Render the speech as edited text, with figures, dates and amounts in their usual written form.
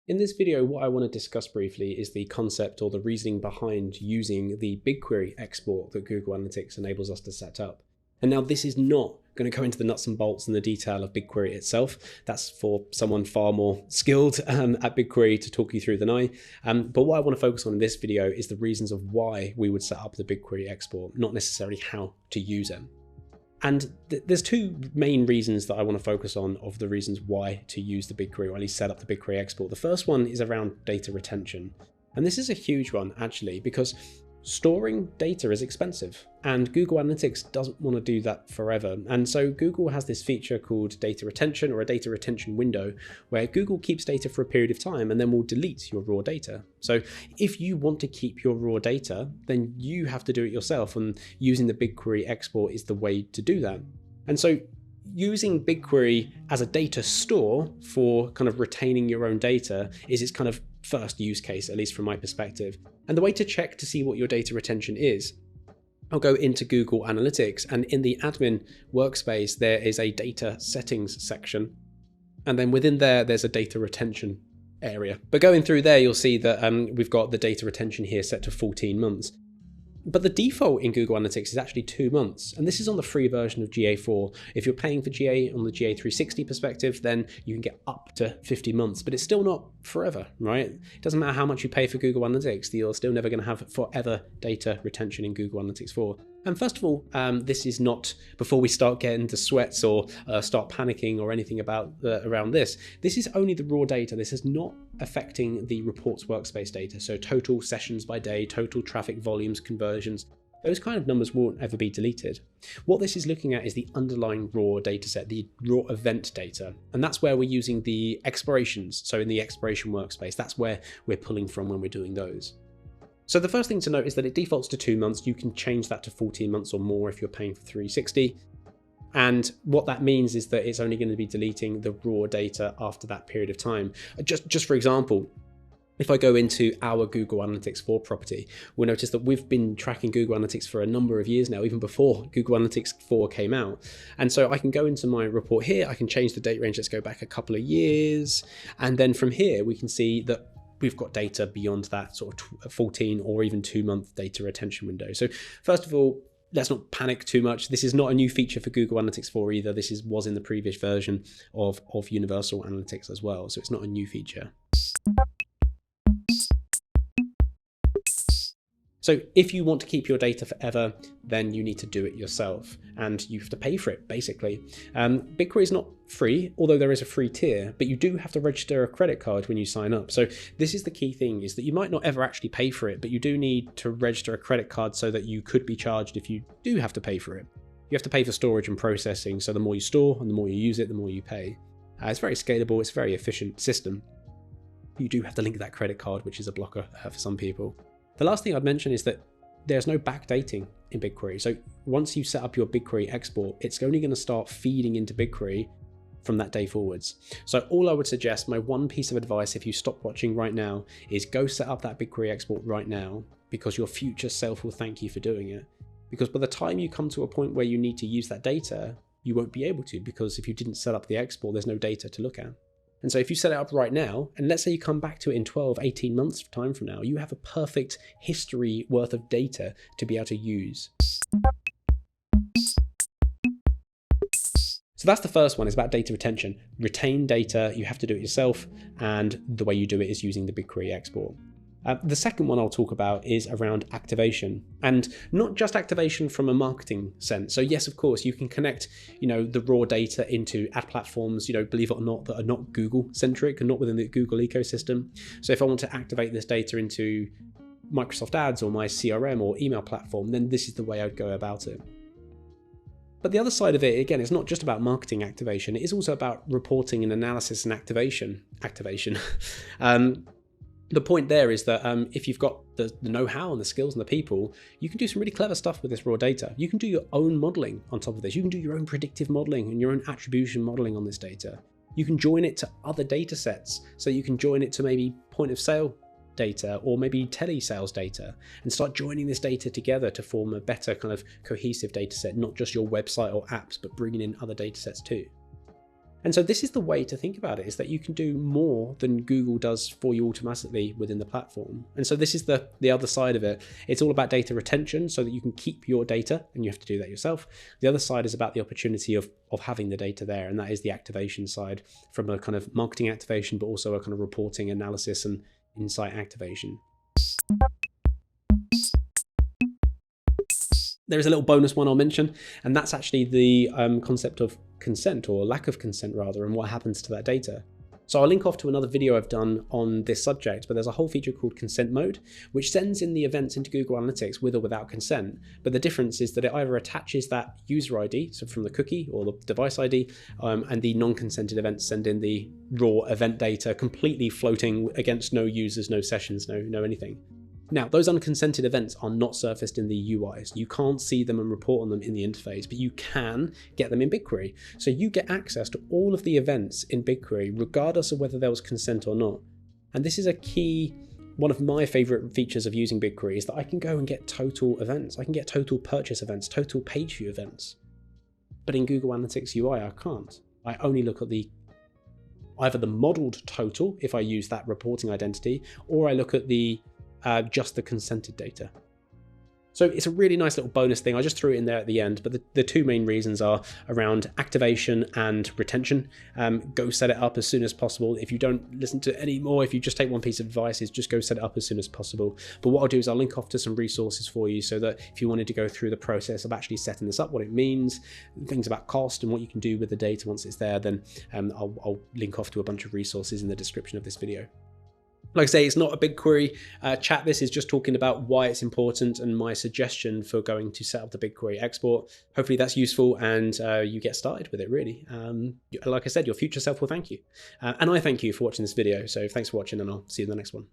In this video, what I want to discuss briefly is the concept or the reasoning behind using the BigQuery export that Google Analytics enables us to set up. And now this is not going to go into the nuts and bolts and the detail of BigQuery itself. That's for someone far more skilled at BigQuery to talk you through than I. But what I want to focus on in this video is the reasons of why we would set up the BigQuery export, not necessarily how to use it. And there's two main reasons that I want to focus on of the reasons why to use the BigQuery, or at least set up the BigQuery export. The first one is around data retention. And this is a huge one actually, because storing data is expensive and Google Analytics doesn't want to do that forever. And so Google has this feature called data retention, or a data retention window, where Google keeps data for a period of time and then will delete your raw data. So if you want to keep your raw data, then you have to do it yourself, and using the BigQuery export is the way to do that. And so using BigQuery as a data store for kind of retaining your own data is its kind of first use case, at least from my perspective. And the way to check to see what your data retention is, I'll go into Google Analytics, and in the admin workspace, there is a data settings section. And then within there, there's a data retention area. But going through there, you'll see that we've got the data retention here set to 14 months. But the default in Google Analytics is actually 2 months, and this is on the free version of GA4. If you're paying for GA on the GA360 perspective, then you can get up to 50 months, but it's still not forever, right? It doesn't matter how much you pay for Google Analytics, you're still never going to have forever data retention in Google Analytics 4. And first of all, this is not, before we start getting the sweats or start panicking or anything about around this is only the raw data. This is not affecting the reports workspace data. So total sessions by day, total traffic volumes, conversions, those kind of numbers won't ever be deleted. What this is looking at is the underlying raw data set, the raw event data. And that's where we're using the explorations. So in the exploration workspace, that's where we're pulling from when we're doing those. So the first thing to note is that it defaults to 2 months. You can change that to 14 months or more if you're paying for 360. And what that means is that it's only going to be deleting the raw data after that period of time. Just for example, if I go into our Google Analytics 4 property, we'll notice that we've been tracking Google Analytics for a number of years now, even before Google Analytics 4 came out. And so I can go into my report here, I can change the date range, let's go back a couple of years. And then from here, we can see that we've got data beyond that sort of 14 or even 2 month data retention window. So first of all, let's not panic too much. This is not a new feature for Google Analytics 4 either. This was in the previous version of Universal Analytics as well. So it's not a new feature. So if you want to keep your data forever, then you need to do it yourself, and you have to pay for it, basically. BigQuery is not free, although there is a free tier, but you do have to register a credit card when you sign up. So this is the key thing, is that you might not ever actually pay for it, but you do need to register a credit card so that you could be charged if you do have to pay for it. You have to pay for storage and processing, so the more you store and the more you use it, the more you pay. It's very scalable, it's a very efficient system. You do have to link that credit card, which is a blocker for some people. The last thing I'd mention is that there's no backdating in BigQuery. So once you set up your BigQuery export, it's only going to start feeding into BigQuery from that day forwards. So all I would suggest, my one piece of advice if you stop watching right now, is go set up that BigQuery export right now, because your future self will thank you for doing it. Because by the time you come to a point where you need to use that data, you won't be able to, because if you didn't set up the export, there's no data to look at. And so if you set it up right now, and let's say you come back to it in 12, 18 months time from now, you have a perfect history worth of data to be able to use. So that's the first one, is about data retention. Retain data, you have to do it yourself, and the way you do it is using the BigQuery export. The second one I'll talk about is around activation, and not just activation from a marketing sense. So yes, of course, you can connect, the raw data into ad platforms, believe it or not, that are not Google centric and not within the Google ecosystem. So if I want to activate this data into Microsoft Ads or my CRM or email platform, then this is the way I'd go about it. But the other side of it, again, it's not just about marketing activation. It is also about reporting and analysis and activation. The point there is that if you've got the know-how and the skills and the people, you can do some really clever stuff with this raw data. You can do your own modeling on top of this. You can do your own predictive modeling and your own attribution modeling on this data. You can join it to other data sets. So you can join it to maybe point of sale data or maybe telesales data, and start joining this data together to form a better kind of cohesive data set, not just your website or apps, but bringing in other data sets too. And so this is the way to think about it, is that you can do more than Google does for you automatically within the platform. And so this is the other side of it. It's all about data retention so that you can keep your data, and you have to do that yourself. The other side is about the opportunity of having the data there, and that is the activation side, from a kind of marketing activation, but also a kind of reporting, analysis, and insight activation. There is a little bonus one I'll mention, and that's actually the concept of consent, or lack of consent rather, and what happens to that data. So I'll link off to another video I've done on this subject, but there's a whole feature called consent mode, which sends in the events into Google Analytics with or without consent. But the difference is that it either attaches that user ID, so from the cookie or the device ID, and the non-consented events send in the raw event data, completely floating against no users, no sessions, no anything. Now, those unconsented events are not surfaced in the UIs. You can't see them and report on them in the interface, but you can get them in BigQuery. So you get access to all of the events in BigQuery, regardless of whether there was consent or not. And this is a key, one of my favorite features of using BigQuery, is that I can go and get total events. I can get total purchase events, total page view events. But in Google Analytics UI, I can't. I only look at either the modeled total, if I use that reporting identity, or I look at just the consented data. So it's a really nice little bonus thing. I just threw it in there at the end, but the two main reasons are around activation and retention. Go set it up as soon as possible. If you don't listen to any more, if you just take one piece of advice, is just go set it up as soon as possible. But what I'll do is I'll link off to some resources for you, so that if you wanted to go through the process of actually setting this up, what it means, things about cost and what you can do with the data once it's there, then I'll link off to a bunch of resources in the description of this video. Like I say, it's not a BigQuery chat. This is just talking about why it's important and my suggestion for going to set up the BigQuery export. Hopefully that's useful and you get started with it, really. Like I said, your future self will thank you. And I thank you for watching this video. So thanks for watching, and I'll see you in the next one.